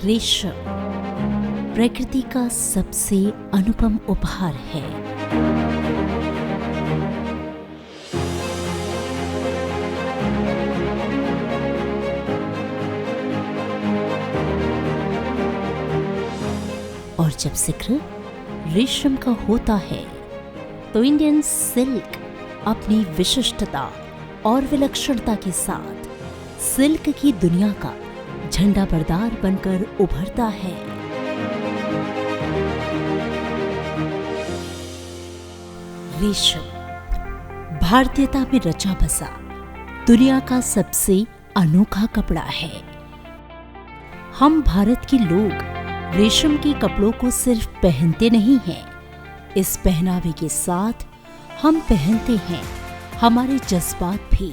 रेशम प्रकृति का सबसे अनुपम उपहार है। और जब जिक्र रेशम का होता है तो इंडियन सिल्क अपनी विशिष्टता और विलक्षणता के साथ सिल्क की दुनिया का झंडा बरदार बनकर उभरता है। रेशम भारतीयता में रचा बसा दुनिया का सबसे अनोखा कपड़ा है। हम भारत के लोग रेशम के कपड़ों को सिर्फ पहनते नहीं हैं, इस पहनावे के साथ हम पहनते हैं हमारे जज्बात भी,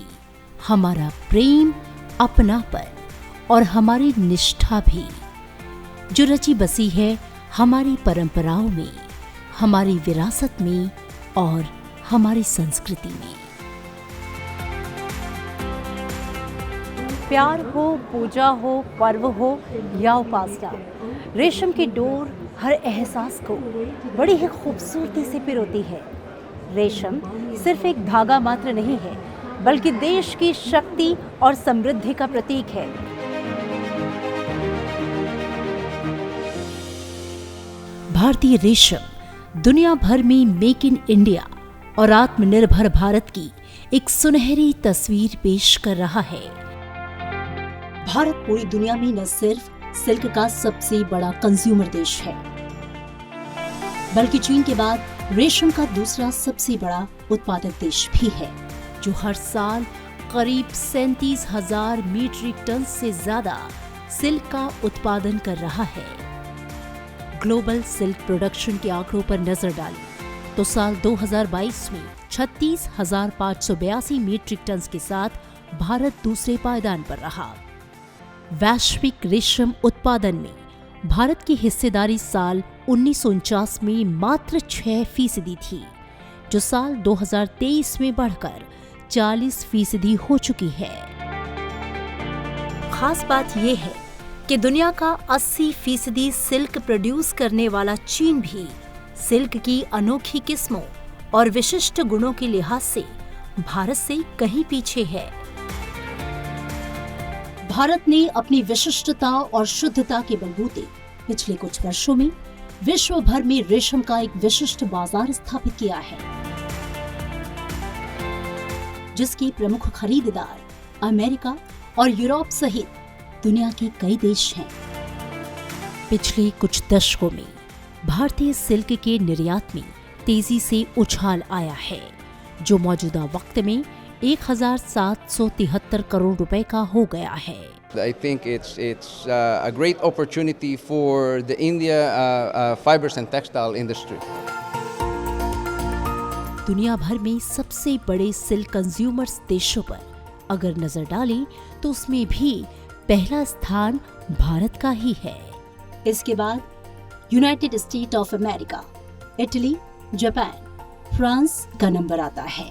हमारा प्रेम, अपनापन और हमारी निष्ठा भी, जो रची बसी है हमारी परंपराओं में, हमारी विरासत में और हमारी संस्कृति में। प्यार हो, पूजा हो, पर्व हो या उपासना, रेशम की डोर हर एहसास को बड़ी ही खूबसूरती से पिरोती है। रेशम सिर्फ एक धागा मात्र नहीं है, बल्कि देश की शक्ति और समृद्धि का प्रतीक है। भारतीय रेशम दुनिया भर में मेक इन इंडिया और आत्मनिर्भर भारत की एक सुनहरी तस्वीर पेश कर रहा है। भारत पूरी दुनिया में न सिर्फ सिल्क का सबसे बड़ा कंज्यूमर देश है, बल्कि चीन के बाद रेशम का दूसरा सबसे बड़ा उत्पादक देश भी है, जो हर साल करीब 37,000 मीट्रिक टन से ज्यादा सिल्क का उत्पादन कर रहा है। ग्लोबल सिल्क प्रोडक्शन के आंकड़ों पर नजर डालें तो साल 2022 में 36,582 मीट्रिक टन के साथ भारत दूसरे पायदान पर रहा। वैश्विक रेशम उत्पादन में भारत की हिस्सेदारी साल 1949 में मात्र 6% थी, जो साल 2023 में बढ़कर 40% हो चुकी है। खास बात यह है कि दुनिया का 80% सिल्क प्रोड्यूस करने वाला चीन भी सिल्क की अनोखी किस्मों और विशिष्ट गुणों के लिहाज से भारत से कहीं पीछे है। भारत ने अपनी विशिष्टता और शुद्धता के बलबूते पिछले कुछ वर्षों में विश्व भर में रेशम का एक विशिष्ट बाजार स्थापित किया है, जिसके प्रमुख खरीदार अमेरिका और यूरोप सहित दुनिया के कई देश हैं। पिछले कुछ दशकों में भारतीय सिल्क के निर्यात में तेजी से उछाल आया है, जो मौजूदा वक्त में 1,773 करोड़ रुपए का हो गया है। I think it's a great opportunity for the India fibers and textile industry. दुनिया भर में सबसे बड़े सिल्क कंज्यूमर्स देशों पर अगर नजर डालें तो उसमें भी पहला स्थान भारत का ही है। इसके बाद United state of America, Italy, Japan, France का नंबर आता है।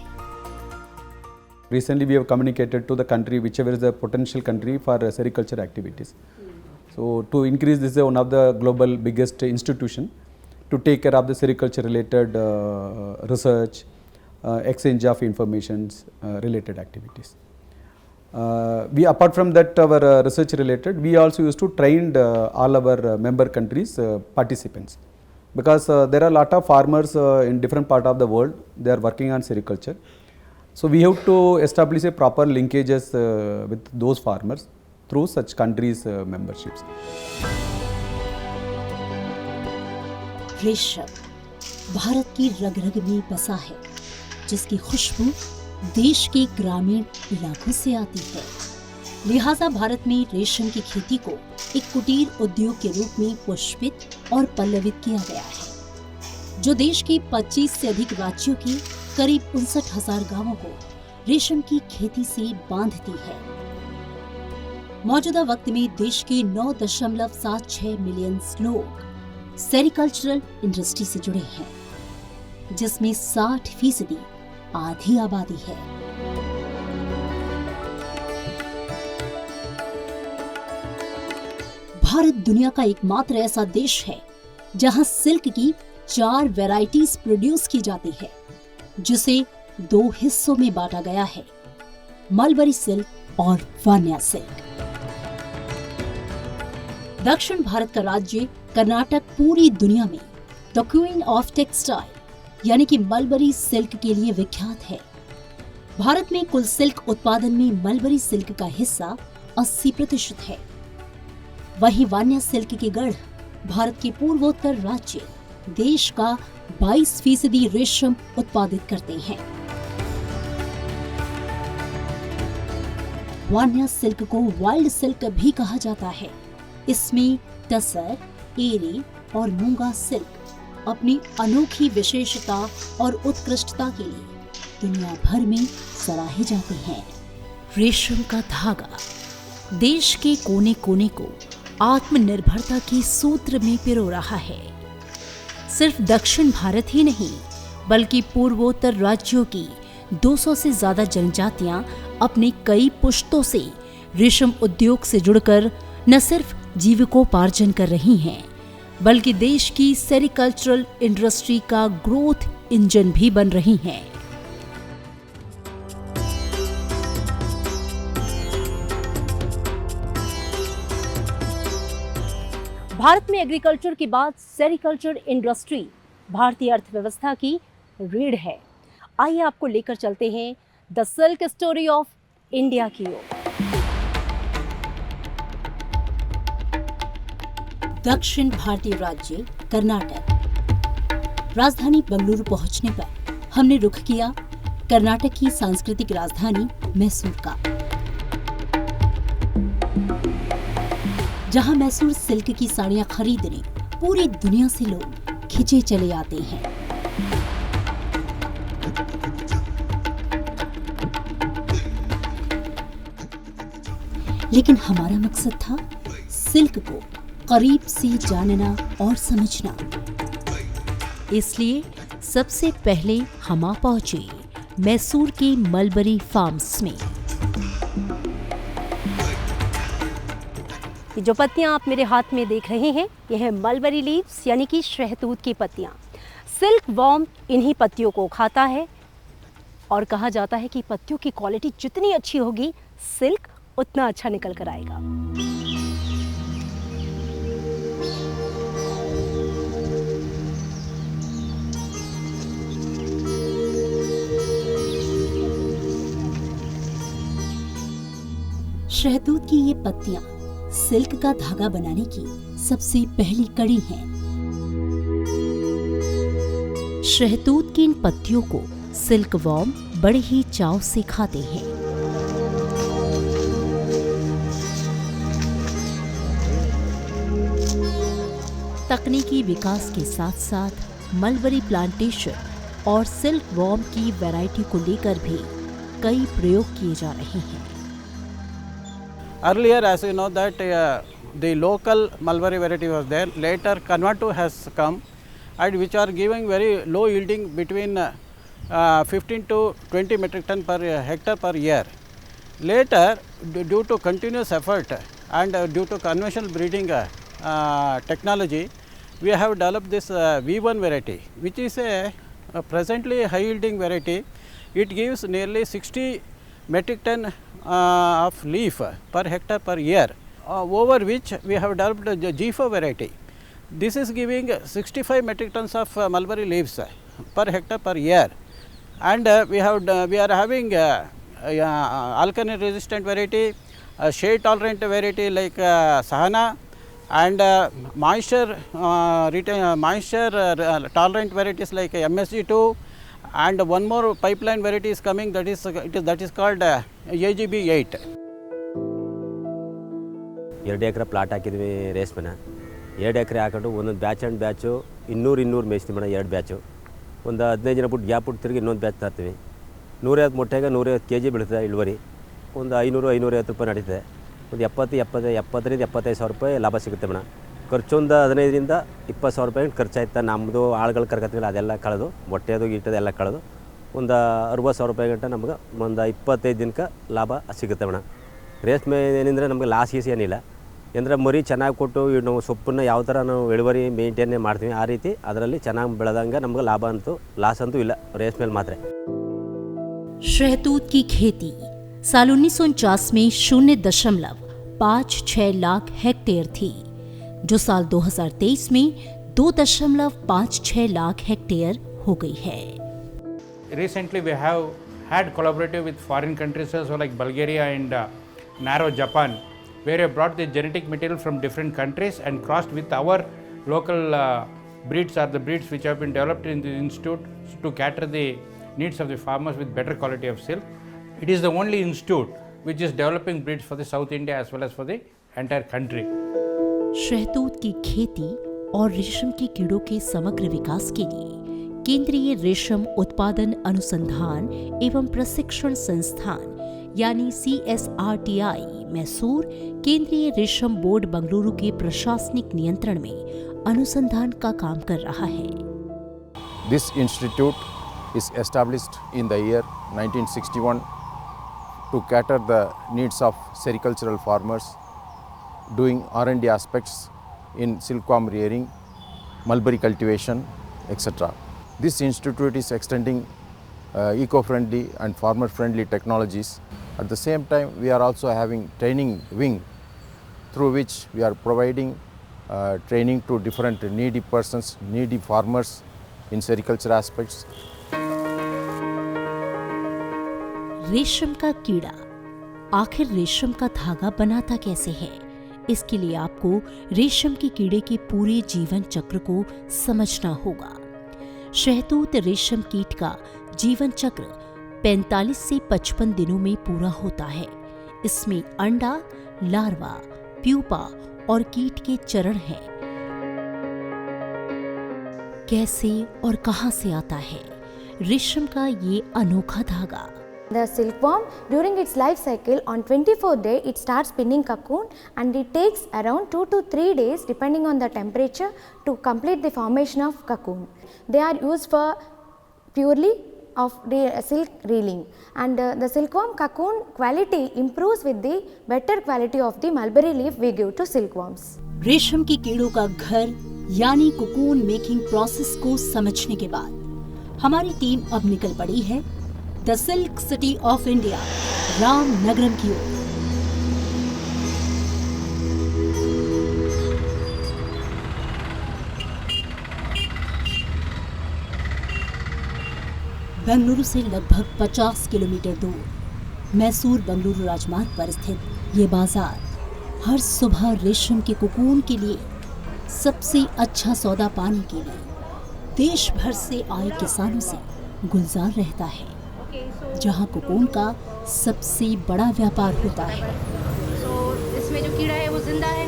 Recently, we have communicated to the country whichever is the potential country for sericulture activities. So, to increase this is one of the global biggest institution to take care of the sericulture related research, exchange of informations related activities. We apart from that our research related, we also used to train all our member countries participants, because there are a lot of farmers in different part of the world, they are working on sericulture. So we have to establish a proper linkages with those farmers through such countries memberships. रेशम भारत की रग रग में बसा है, जिसकी खुशबू देश के ग्रामीण इलाकों से आती है। लिहाजा भारत में रेशम की खेती को एक कुटीर उद्योग के रूप में पुष्पित और पल्लवित किया गया है, जो देश के 25 से अधिक राज्यों की करीब 59,000 गांवों को रेशम की खेती से बांधती है। मौजूदा वक्त में देश के 9.76 मिलियन लोग सेरिकल्चरल इंडस्ट्री से जुड़े हैं, जिसमें 60% आधी आबादी है। भारत दुनिया का एकमात्र ऐसा देश है जहां सिल्क की 4 वैरायटीज प्रोड्यूस की जाती है, जिसे 2 हिस्सों में बांटा गया है, मलबरी सिल्क और वान्या सिल्क। दक्षिण भारत का राज्य कर्नाटक पूरी दुनिया में द क्वीन ऑफ टेक्सटाइल यानी कि मलबरी सिल्क के लिए विख्यात है। भारत में कुल सिल्क उत्पादन में मलबरी सिल्क का हिस्सा 80% है। वहीं वान्या सिल्क के गढ़ भारत के पूर्वोत्तर राज्य देश का 22% रेशम उत्पादित करते हैं। वान्या सिल्क को वाइल्ड सिल्क भी कहा जाता है। इसमें टसर, एरी और मूंगा सिल्क अपनी अनोखी विशेषता और उत्कृष्टता के लिए दुनिया भर में सराहे जाते हैं। रेशम का धागा देश के कोने कोने को आत्मनिर्भरता के सूत्र में पिरो रहा है। सिर्फ दक्षिण भारत ही नहीं, बल्कि पूर्वोत्तर राज्यों की 200 से ज्यादा जनजातियां अपने कई पुश्तों से रेशम उद्योग से जुड़कर न सिर्फ जीविकोपार्जन कर रही हैं, बल्कि देश की सेरिकल्चरल इंडस्ट्री का ग्रोथ इंजन भी बन रही हैं। भारत में एग्रीकल्चर के बाद सेरिकल्चर इंडस्ट्री भारतीय अर्थव्यवस्था की रीढ़ है। आइए आपको लेकर चलते हैं the silk story of India की ओर। दक्षिण भारतीय राज्य कर्नाटक। राजधानी बंगलुरु पहुंचने पर हमने रुख किया कर्नाटक की सांस्कृतिक राजधानी मैसूर का, जहां मैसूर सिल्क की साड़ियां खरीदने पूरी दुनिया से लोग खिंचे चले आते हैं। लेकिन हमारा मकसद था सिल्क को करीब से जानना और समझना। इसलिए सबसे पहले हम आ पहुंचे मैसूर के मलबरी फार्म्स में। ये जो पत्तियां आप मेरे हाथ में देख रहे हैं, ये है मलबरी लीव्स यानी कि शहतूत की पत्तियां। सिल्क वॉर्म इन्हीं पत्तियों को खाता है और कहा जाता है कि पत्तियों की क्वालिटी जितनी अच्छी होगी, सिल्क उतना अच्छा निकल कर आएगा। शहतूत की ये पत्तियां सिल्क का धागा बनाने की सबसे पहली कड़ी हैं। शहतूत की इन पत्तियों को सिल्क वॉर्म बड़े ही चाव से खाते हैं। तकनीकी विकास के साथ साथ मलबरी प्लांटेशन और सिल्क वॉर्म की वैरायटी को लेकर भी कई प्रयोग किए जा रहे हैं। Earlier, as you know, that the local mulberry variety was there. Later, Converto has come, and which are giving very low yielding between 15 to 20 metric ton per hectare per year. Later, due to continuous effort and due to conventional breeding technology, we have developed this V1 variety, which is a presently high yielding variety. It gives nearly 60 metric ton of leaf per hectare per year, over which we have developed the G4 variety. This is giving 65 metric tons of mulberry leaves per hectare per year, and we are having alkaline resistant variety, shade tolerant variety like Sahana, and moisture tolerant varieties like MSG2, and one more pipeline variety is coming, that is called AGB8. 2 ಎಕರೆ plot ಹಾಕಿದ್ವಿ ರೇಷ್ಮೆನ. 2 ಎಕರೆ ಹಾಕೊಂಡು ಒಂದೊಂದು batch and batch 200 ಮೇಯಿಸ್ತೀವಿ madam. 2 batch ಒಂದು 15 ದಿನ ಬಿಟ್ಟು ಗ್ಯಾಪ್ ಬಿಟ್ಟು ತಿರುಗಿ ಇನ್ನೊಂದು ಬ್ಯಾಚ್ ತರ್ತೀವಿ. 150 ಮೊಟ್ಟೆಗೆ 150 kg ಬೀಳ್ತದೆ ಇಳುವರಿ. ಒಂದು 500-550 ರೂಪಾಯಿ ನಡೀತದೆ. ಒಂದು 70-75 ಸಾವಿರ ರೂಪಾಯಿ ಲಾಭ ಸಿಗುತ್ತೆ ಮೇಡಮ್. ಖರ್ಚು ಒಂದು 15ರಿಂದ 20 ಸಾವಿರ ರೂಪಾಯಿ ಖರ್ಚಾಯ್ತು. ನಮ್ಮದು ಆಳುಗಳು ಕರ್ಕತ್ತೀವಿ, ಅದೆಲ್ಲ ಕಳೆದು ಮೊಟ್ಟೆದು ಗೀಟದೆಲ್ಲ ಕಳೆದು ಒಂದು 60 ಸಾವಿರ ರೂಪಾಯಿ ಗಂಟ ನಮ್ಗೆ ಒಂದು 25 ದಿನಕ್ಕೆ ಲಾಭ ಸಿಗುತ್ತೆ ಮೇಡಮ್. ರೇಷ್ಮೆ ಏನಂದರೆ ನಮಗೆ ಲಾಸ್ ಗೀಸ್ ಏನಿಲ್ಲ. ಅಂದರೆ ಮರಿ ಚೆನ್ನಾಗಿ ಕೊಟ್ಟು ನಾವು ಸೊಪ್ಪನ್ನು ಯಾವ ಥರ ನಾವು ಇಳುವರಿ ಮೇಂಟೈನ್ ಮಾಡ್ತೀವಿ ಆ ರೀತಿ ಅದರಲ್ಲಿ ಚೆನ್ನಾಗಿ ಬೆಳೆದಂಗೆ ನಮಗೆ ಲಾಭ ಅಂತೂ ಲಾಸ್ ಅಂತೂ ಇಲ್ಲ ರೇಸ್ ಮೇಲೆ ಮಾತ್ರ. शहतूत की खेती साल 1949 में 0.56 लाख हेक्टेयर थी, जो साल 2023 में 2.56 लाख हेक्टेयर हो गई है. Recently we have had collaborative with foreign countries also like Bulgaria and Naro, Japan, where we brought the genetic material from different countries and crossed with our local breeds or the breeds which have been developed in the institute to cater the needs of the farmers with better quality of silk. It is the only institute which is developing breeds for the South India as well as for the entire country. शहतूत की खेती और रेशम के कीड़ों के समग्र विकास के लिए केंद्रीय रेशम उत्पादन अनुसंधान एवं प्रशिक्षण संस्थान यानी CSRTI मैसूर केंद्रीय रेशम बोर्ड बंगलुरु के प्रशासनिक नियंत्रण में अनुसंधान का काम कर रहा है. This institute is established in the year 1961 to cater the needs of sericultural farmers doing R&D aspects in silkworm rearing, mulberry cultivation, etc. This institute is extending eco-friendly and farmer-friendly technologies. At the same time, we are also having training wing through which we are providing training to different needy persons, needy farmers in sericulture aspects. रेशम का कीड़ा आखिर रेशम का धागा बनाता कैसे है? इसके लिए आपको रेशम के कीड़े के पूरे जीवन चक्र को समझना होगा. शहतूत रेशम कीट का जीवन चक्र 45 से 55 दिनों में पूरा होता है. इसमें अंडा, लार्वा, प्यूपा और कीट के चरण हैं. कैसे और कहां से आता है रेशम का ये अनोखा धागा? The silkworm during its life cycle on 24th day it starts spinning cocoon and it takes around 2 to 3 days depending on the temperature to complete the formation of cocoon. They are used for purely of the silk reeling and the silkworm cocoon quality improves with the better quality of the mulberry leaf we give to silkworms. रेशम के कीड़ों का घर यानी cocoon making process को समझने के बाद हमारी टीम अब निकल पड़ी है the silk city of India Ramanagaram की ओर. बेंगलुरु से लगभग 50 किलोमीटर दूर मैसूर बंगलुरु राजमार्ग पर स्थित ये बाजार हर सुबह रेशम के कोकून के लिए सबसे अच्छा सौदा पाने के लिए देश भर से आए किसानों से गुलजार रहता है, जहां कोकून का सबसे बड़ा व्यापार होता है. इसमें जो कीड़ा है वो जिंदा है.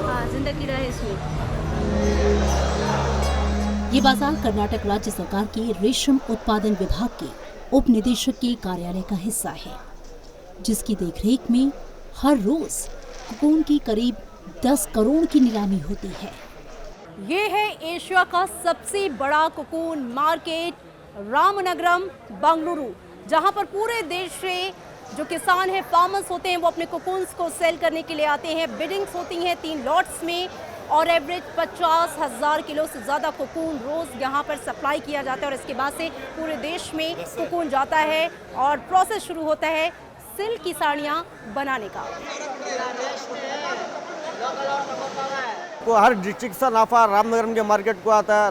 हाँ, जिंदा कीड़ा है इसमें. ये बाजार कर्नाटक राज्य सरकार के रेशम उत्पादन विभाग के उप निदेशक के कार्यालय का हिस्सा है, जिसकी देखरेख में हर रोज कोकून की करीब 10 करोड़ की नीलामी होती है. ये है एशिया का सबसे बड़ा कोकून मार्केट रामनगरम बंगलुरु, जहां पर पूरे देश से जो किसान हैं, फार्मर्स होते हैं, वो अपने कोकून्स को सेल करने के लिए आते हैं. बिडिंग्स होती हैं 3 लॉट्स में और एवरेज 50,000 किलो से ज़्यादा कोकून रोज़ यहाँ पर सप्लाई किया जाता है और इसके बाद से पूरे देश में कोकून जाता है और प्रोसेस शुरू होता है सिल्क की साड़ियाँ बनाने का. को हर डिस्ट्रिक्ट से नाफा रामनगरम के मार्केट को आता है.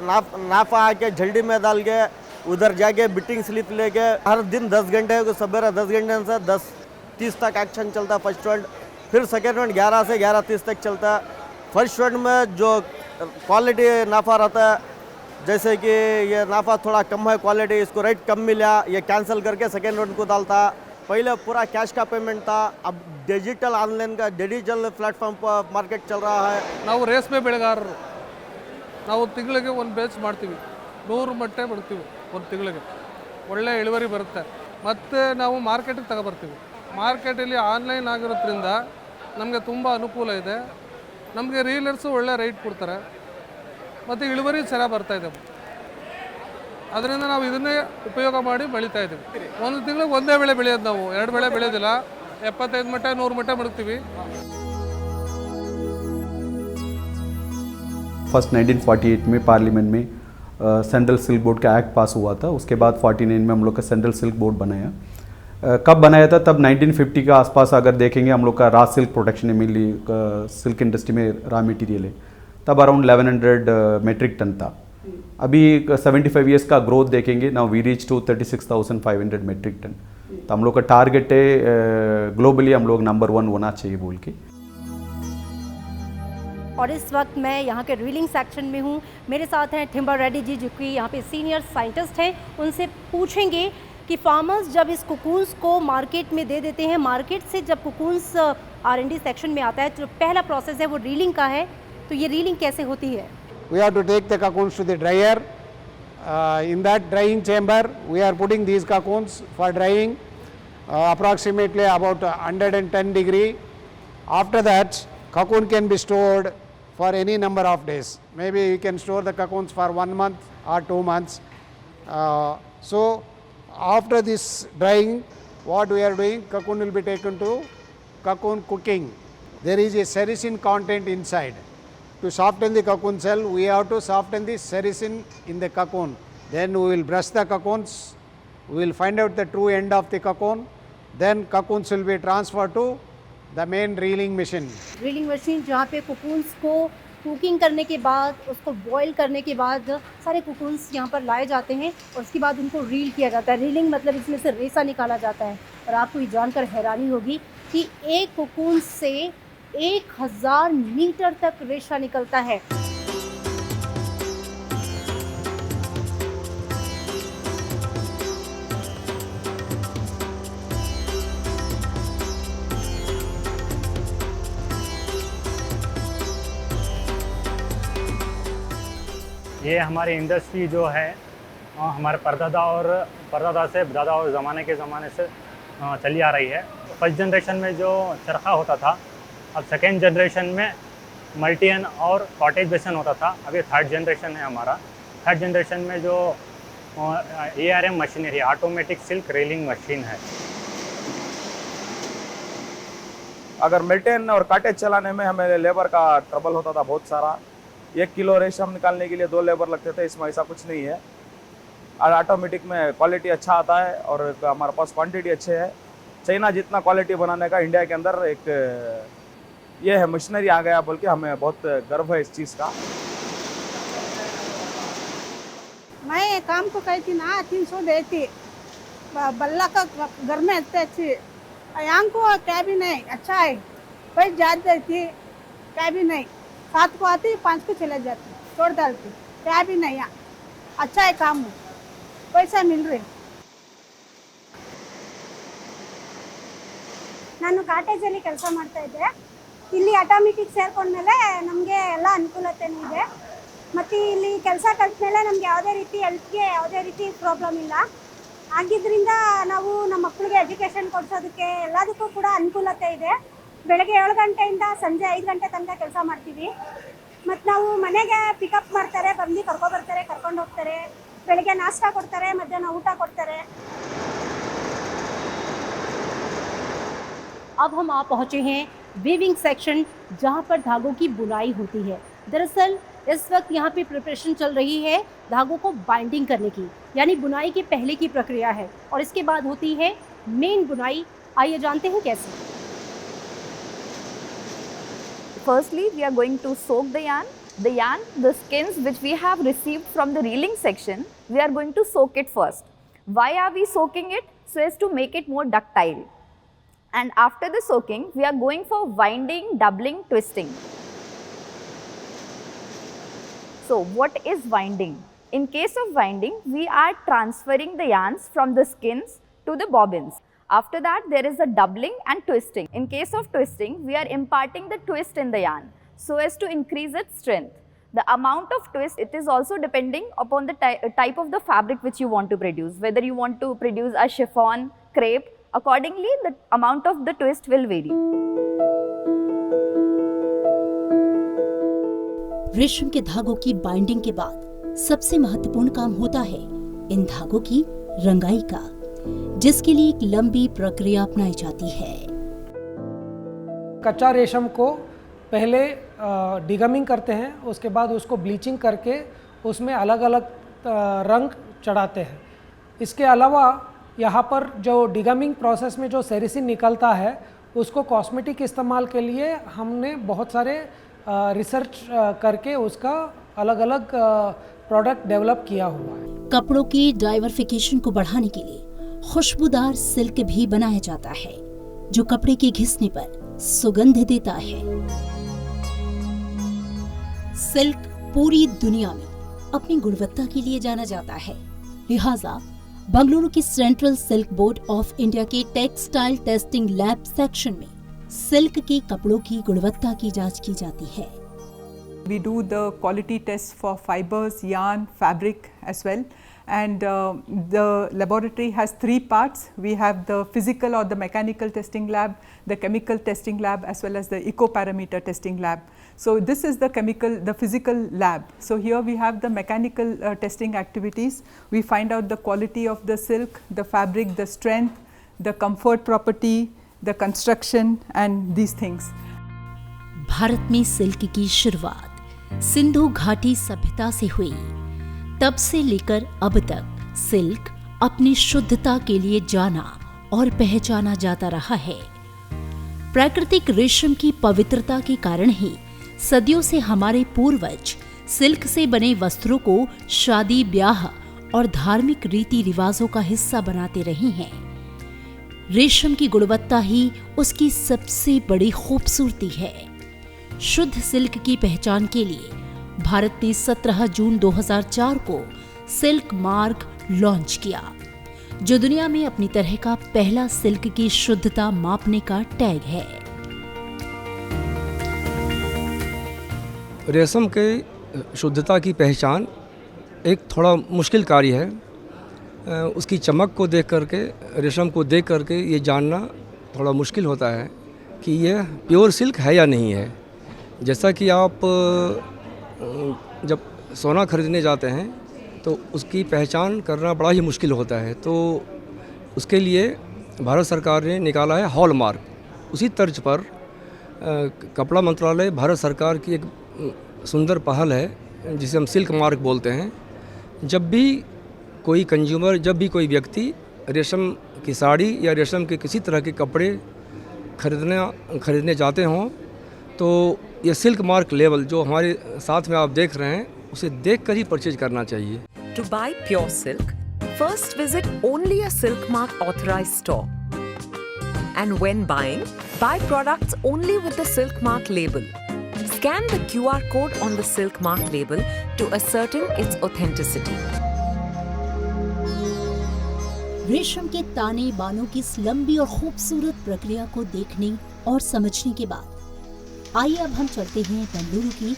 नाफा आके झल्डी में डाल के उधर जाके बिटिंग स्लिप लेके हर दिन 10 घंटे को सवेरे 10 घंटे से 10:30 तक एक्शन चलता है फर्स्ट राउंड. फिर सेकेंड राउंड 11 से 11:30 तक चलता है. फर्स्ट राउंड में जो क्वालिटी नाफा रहता है, जैसे कि ये नाफा थोड़ा कम है क्वालिटी, इसको रेट कम मिला, ये कैंसिल करके सेकेंड राउंड को डालता. पहले पूरा कैश का पेमेंट था, अब डिजिटल ऑनलाइन का डिजिटल प्लेटफॉर्म पर मार्केट चल रहा है. ನಾವು ರೇಷ್ಮೆ ಬೆಳೆಗಾರರು ನಾವು ತಿಂಗಳಿಗೆ ಒಂದು ಬ್ಯಾಚ್ ಮಾಡ್ತೀವಿ, 100 ಮೊಟ್ಟೆ ಬಿಡ್ತೀವಿ ಒಂದು ತಿಂಗಳಿಗೆ, ಒಳ್ಳೆ ಇಳುವರಿ ಬರುತ್ತೆ. ಮತ್ತು ನಾವು ಮಾರ್ಕೆಟಿಗೆ ತಗೊಬರ್ತೀವಿ. ಮಾರ್ಕೆಟಲ್ಲಿ ಆನ್ಲೈನ್ ಆಗಿರೋದ್ರಿಂದ ನಮಗೆ ತುಂಬ ಅನುಕೂಲ ಇದೆ. ನಮಗೆ ರೀಲರ್ಸು ಒಳ್ಳೆ ರೇಟ್ ಕೊಡ್ತಾರೆ ಮತ್ತು ಇಳುವರಿ ಚೆನ್ನಾಗಿ ಬರ್ತಾಯಿದೆ. ಅದರಿಂದ ನಾವು ಇದನ್ನೇ ಉಪಯೋಗ ಮಾಡಿ ಬೆಳೀತಾ ಇದ್ದೀವಿ. ಒಂದು ತಿಂಗಳಿಗೆ ಒಂದೇ ಬೆಳೆ ಬೆಳೆಯೋದು, ನಾವು 2 ಬೆಳೆ ಬೆಳೆಯೋದಿಲ್ಲ. 75 ಮೊಟ್ಟೆ 100 ಮೊಟ್ಟೆ ಮಾಡ್ತೀವಿ. फर्स्ट 1948 में पार्लियामेंट में सेंट्रल सिल्क बोर्ड का एक्ट पास हुआ था, उसके बाद 49 में हम लोग का सेंट्रल सिल्क बोर्ड बनाया। कब बनाया था? तब 1950 के आसपास अगर देखेंगे हम लोग का रॉ सिल्क प्रोडक्शन है, मेनली सिल्क इंडस्ट्री में रॉ मटेरियल है, तब अराउंड 1100 मेट्रिक टन था। अभी 75 ईयर्स का ग्रोथ देखेंगे, now we reach to 36,500 metric tonne. तो हम लोग का टारगेट है ग्लोबली हम लोग नंबर 1 होना चाहिए बोल के। और इस वक्त मैं यहाँ के रीलिंग सेक्शन में हूँ। मेरे साथ हैं थिम्बर रेड्डी जी, जो कि यहाँ पे सीनियर साइंटिस्ट हैं। उनसे पूछेंगे कि फार्मर्स जब इस कोकून्स को मार्केट में दे देते हैं, मार्केट से जब कोकून्स R&D सेक्शन में आता है, तो पहला प्रोसेस है वो रीलिंग का है, तो ये रीलिंग कैसे होती है? We have to take the cocoons to the dryer. In that drying chamber, we are putting these cocoons for drying approximately about 110 degree. After that, cocoon can be stored for any number of days. Maybe you can store the cocoons for 1 month or 2 months. So after this drying, what we are doing, cocoon will be taken to cocoon cooking. There is a sericin content inside. To soften the cocoon shell, we have to soften the sericin in the cocoon. Then we will brush the cocoons. We will find out the true end of the cocoon. Then cocoons will be transferred to the main reeling machine. Reeling machine जहाँ पे cocoons को cooking करने के बाद, उसको boil करने के बाद सारे कोकून्स यहाँ पर लाए जाते हैं और उसके बाद उनको रील किया जाता है। रीलिंग मतलब इसमें से रेसा निकाला जाता है। और आपको ये जानकर हैरानी होगी कि एक कोकून से 1000 मीटर तक रेशा निकलता है। ये हमारी इंडस्ट्री जो है हमारे परदादा से दादा और ज़माने से चली आ रही है। फर्स्ट जनरेशन में जो चरखा होता था, अब सेकेंड जनरेशन में मल्टीएन और कॉटेज बेसन होता था। अभी थर्ड जनरेशन है हमारा। थर्ड जनरेशन में जो ARM machinery, automatic silk reeling machine है। अगर मिल्टन और कॉटेज चलाने में हमें लेबर का ट्रबल होता था बहुत सारा। 1 किलो रेशम निकालने के लिए 2 लेबर लगते थे। इसमें ऐसा कुछ नहीं है। और ऑटोमेटिक में क्वालिटी अच्छा आता है और हमारे पास क्वांटिटी अच्छे है। चाइना जितना क्वालिटी बनाने का इंडिया के अंदर एक ये है मशीनरी आ गया बोल के हमें बहुत गर्व है इस चीज़ का। मैं काम को कहती ना 300 देती, बल्ला का घर में इतने अच्छी यहाँ को क्या भी नहीं अच्छा है। भाई जात देती क्या भी नहीं, 7 को आती 5 को चले जाती, छोड़ डालती, क्या भी नहीं। अच्छा है काम, पैसा मिल रहे। ನಾನು ಕಾಟೇಜಲ್ಲಿ ಕೆಲಸ ಮಾಡ್ತಾ ಇದ್ದೆ। ಇಲ್ಲಿ ಆಟೋಮೆಟಿಕ್ ಸೇರ್ಕೊಂಡ್ಮೇಲೆ ನಮಗೆ ಎಲ್ಲ ಅನುಕೂಲತೆನೂ ಇದೆ। ಮತ್ತು ಇಲ್ಲಿ ಕೆಲಸ ಕಲ್ತ್ಮೇಲೆ ನಮಗೆ ಯಾವುದೇ ರೀತಿ ಹೆಲ್ತ್ಗೆ ಯಾವುದೇ ರೀತಿ ಪ್ರಾಬ್ಲಮ್ ಇಲ್ಲ। ಆಗಿದ್ದರಿಂದ ನಾವು ನಮ್ಮ ಮಕ್ಕಳಿಗೆ ಎಜುಕೇಷನ್ ಕೊಡಿಸೋದಕ್ಕೆ ಎಲ್ಲದಕ್ಕೂ ಕೂಡ ಅನುಕೂಲತೆ ಇದೆ। ಬೆಳಗ್ಗೆ 7 ಗಂಟೆಯಿಂದ ಸಂಜೆ 5 ಗಂಟೆ ತನಕ ಕೆಲಸ ಮಾಡ್ತೀವಿ। ಮತ್ತು ನಾವು ಮನೆಗೆ ಪಿಕಪ್ ಮಾಡ್ತಾರೆ, ಬಂದು ಕರ್ಕೊಬರ್ತಾರೆ, ಕರ್ಕೊಂಡು ಹೋಗ್ತಾರೆ। ಬೆಳಗ್ಗೆ ನಾಷ್ಟ ಕೊಡ್ತಾರೆ, ಮಧ್ಯಾಹ್ನ ಊಟ ಕೊಡ್ತಾರೆ। अब हम आ पहुँचे हैं वीविंग सेक्शन, जहाँ पर धागों की बुनाई होती है। दरअसल इस वक्त यहाँ पे प्रिपरेशन चल रही है धागों को बाइंडिंग करने की, यानी बुनाई के पहले की प्रक्रिया है और इसके बाद होती है मेन बुनाई। आइए जानते हैं कैसे। Firstly, we are going to soak the yarn. The skins which we have received from the reeling section, we are going to soak it first. Why are we soaking it? So as to make it more ductile. And after the soaking, we are going for winding, doubling, twisting. So what is winding? In case of winding, we are transferring the yarns from the skins to the bobbins. After that, there is a doubling and twisting. In case of twisting, we are imparting the twist in the yarn so as to increase its strength. The amount of twist, it is also depending upon the type of the fabric which you want to produce. Whether you want to produce a chiffon, crepe, accordingly the amount of the twist will vary. रेशम के धागों की binding के बाद सबसे महत्वपूर्ण काम होता है इन धागों की रंगाई का, जिसके लिए एक लंबी प्रक्रिया अपनाई जाती है। कच्चा रेशम को पहले डिगमिंग करते हैं, उसके बाद उसको ब्लीचिंग करके उसमें अलग अलग रंग चढ़ाते हैं। इसके अलावा यहाँ पर जो डिगमिंग प्रोसेस में जो सेरिसिन निकलता है उसको कॉस्मेटिक इस्तेमाल के लिए हमने बहुत सारे रिसर्च करके उसका अलग अलग प्रोडक्ट डेवलप किया हुआ है। कपड़ों की डाइवर्सिफिकेशन को बढ़ाने के लिए खुशबूदार सिल्क भी बनाया जाता है जो कपड़े के घिसने पर सुगंध देता है। सिल्क पूरी दुनिया में अपनी गुणवत्ता के लिए जाना जाता है, लिहाजा बंगलुरु की central silk board of India के टेक्सटाइल टेस्टिंग लैब सेक्शन में सिल्क के कपड़ों की गुणवत्ता की जांच की जाती है। We do the quality tests for fibers, yarn, fabric as well, and the laboratory has 3 parts. We have the physical or the mechanical testing lab, the chemical testing lab, as well as the eco-parameter testing lab. So this is the physical lab. So here we have the mechanical testing activities. We find out the quality of the silk, the fabric, the strength, the comfort property, the construction and these things. Bharat में silk की शुरुआत सिंधु घाटी सभ्यता से हुई। तब से लेकर अब तक सिल्क अपनी शुद्धता के लिए जाना और पहचाना जाता रहा है। प्राकृतिक रेशम की पवित्रता के कारण ही सदियों से हमारे पूर्वज सिल्क से बने वस्त्रों को शादी ब्याह और धार्मिक रीति रिवाजों का हिस्सा बनाते रहे हैं। रेशम की गुणवत्ता ही उसकी सबसे बड़ी खूबसूरती है। शुद्ध सिल्क की पहचान के लिए भारत ने 17 जून 2004 को सिल्क मार्क लॉन्च किया, जो दुनिया में अपनी तरह का पहला सिल्क की शुद्धता मापने का टैग है। रेशम के शुद्धता की पहचान एक थोड़ा मुश्किल कार्य है। उसकी चमक को देख करके, रेशम को देख करके ये जानना थोड़ा मुश्किल होता है कि यह प्योर सिल्क है या नहीं है। जैसा कि आप जब सोना खरीदने जाते हैं तो उसकी पहचान करना बड़ा ही मुश्किल होता है, तो उसके लिए भारत सरकार ने निकाला है हॉलमार्क। उसी तर्ज पर कपड़ा मंत्रालय भारत सरकार की एक सुंदर पहल है जिसे हम सिल्क मार्क बोलते हैं। जब भी कोई कंज्यूमर, जब भी कोई व्यक्ति रेशम की साड़ी या रेशम के किसी तरह के कपड़े खरीदने जाते हों तो ये सिल्क मार्क लेवल जो हमारे साथ में आप देख रहे हैं उसे देखकर ही परचेज करना चाहिए। To buy pure silk, first visit only a Silk Mark authorized store. And when buying, buy products only with the Silk Mark label. Scan the QR code on the Silk Mark label to ascertain its authenticity. रेशम के ताने बानों की इस लंबी और खूबसूरत प्रक्रिया को देखने और समझने के बाद आइए अब हम चलते हैं बेंगलुरु की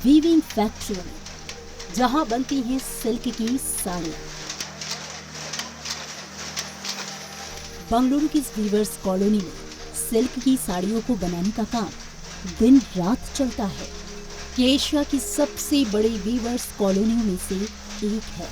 वीविंग फैक्ट्री में, जहां बनती हैं सिल्क की साड़ियां। बेंगलुरु की इस वीवर्स कॉलोनी में सिल्क की साड़ियों को बनाने का काम दिन रात चलता है। ये एशिया की सबसे बड़ी वीवर्स कॉलोनियों में से एक है।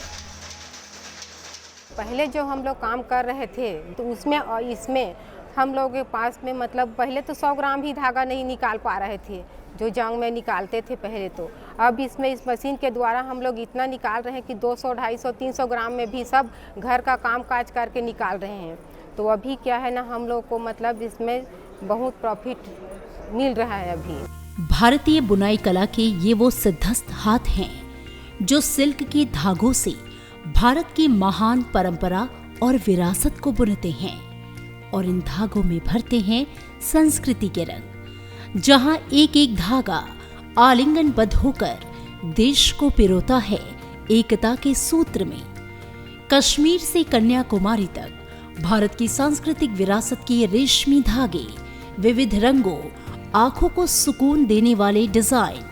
पहले जो हम लोग काम कर रहे थे तो उसमें और इसमें हम लोगों के पास में मतलब पहले तो 100 ग्राम ही धागा नहीं निकाल पा रहे थे जो जंग में निकालते थे पहले। तो अब इसमें इस मशीन के द्वारा हम लोग इतना निकाल रहे हैं कि 200, 250, 300 ग्राम में भी सब घर का काम काज करके निकाल रहे हैं। तो अभी क्या है ना, हम लोग को मतलब इसमें बहुत प्रॉफिट मिल रहा है। अभी भारतीय बुनाई कला के ये वो सिद्धस्त हाथ हैं जो सिल्क के धागों से भारत की महान परंपरा और विरासत को बुनते हैं और इन धागों में भरते हैं संस्कृति के रंग, जहां एक एक धागा आलिंगनबद्ध होकर देश को पिरोता है एकता के सूत्र में। कश्मीर से कन्याकुमारी तक भारत की सांस्कृतिक विरासत के रेशमी धागे, विविध रंगों, आंखों को सुकून देने वाले डिजाइन,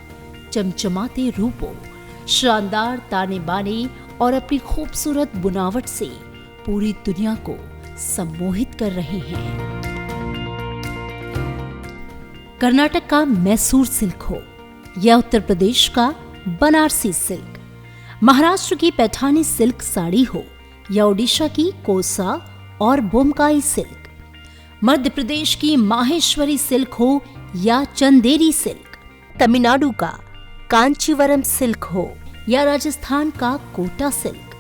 चमचमाते रूपों, शानदार ताने बाने और अपनी खूबसूरत बुनावट से पूरी दुनिया को सम्मोहित कर रहे हैं। कर्नाटक का मैसूर सिल्क हो या उत्तर प्रदेश का बनारसी सिल्क, महाराष्ट्र की पैठानी सिल्क साड़ी हो या ओडिशा की कोसा और बोमकाई सिल्क, मध्य प्रदेश की माहेश्वरी सिल्क हो या चंदेरी सिल्क, तमिलनाडु का कांचीवरम सिल्क हो या राजस्थान का कोटा सिल्क,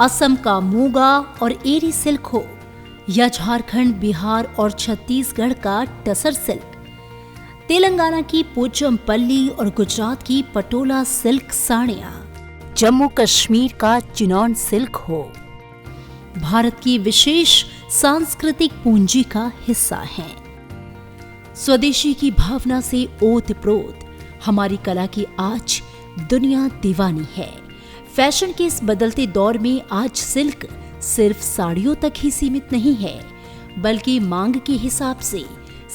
असम का मूगा और एरी सिल्क हो या झारखंड, बिहार और छत्तीसगढ़ का टसर सिल्क, तेलंगाना की पोचमपल्ली और गुजरात की पटोला सिल्क साड़ियां, जम्मू कश्मीर का चिनौन सिल्क हो, भारत की विशेष सांस्कृतिक पूंजी का हिस्सा हैं। स्वदेशी की भावना से ओत-प्रोत हमारी कला की आज दुनिया दीवानी है। फैशन के इस बदलते दौर में आज सिल्क सिर्फ साड़ियों तक ही सीमित नहीं है, बल्कि मांग के हिसाब से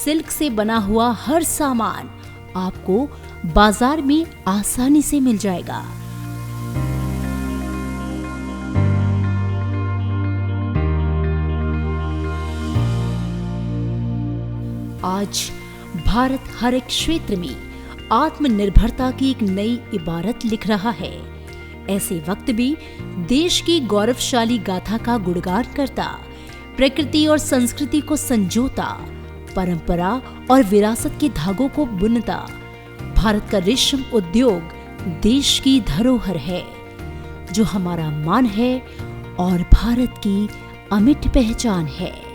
सिल्क से बना हुआ हर सामान आपको बाजार में आसानी से मिल जाएगा। आज भारत हर एक क्षेत्र में आत्मनिर्भरता की एक नई इबारत लिख रहा है। ऐसे वक्त भी देश की गौरवशाली गाथा का गुणगान करता, प्रकृति और संस्कृति को संजोता, परंपरा और विरासत के धागों को बुनता, भारत का रेशम उद्योग देश की धरोहर है, जो हमारा मान है और भारत की अमिट पहचान है।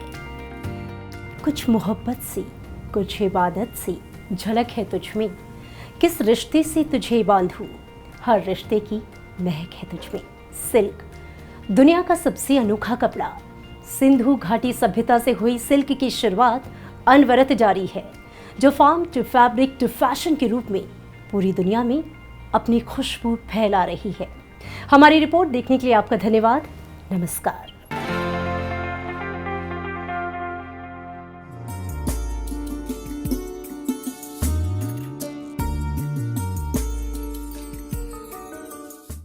कुछ मोहब्बत सी, कुछ इबादत सी झलक है तुझ में, किस रिश्ते से तुझे बांधूं, हर रिश्ते की महक है तुझ में। सिल्क दुनिया का सबसे अनोखा कपड़ा, सिंधु घाटी सभ्यता से हुई सिल्क की शुरुआत अनवरत जारी है, जो farm to fabric to fashion के रूप में पूरी दुनिया में अपनी खुशबू फैला रही है। हमारी रिपोर्ट देखने के लिए आपका धन्यवाद। नमस्कार।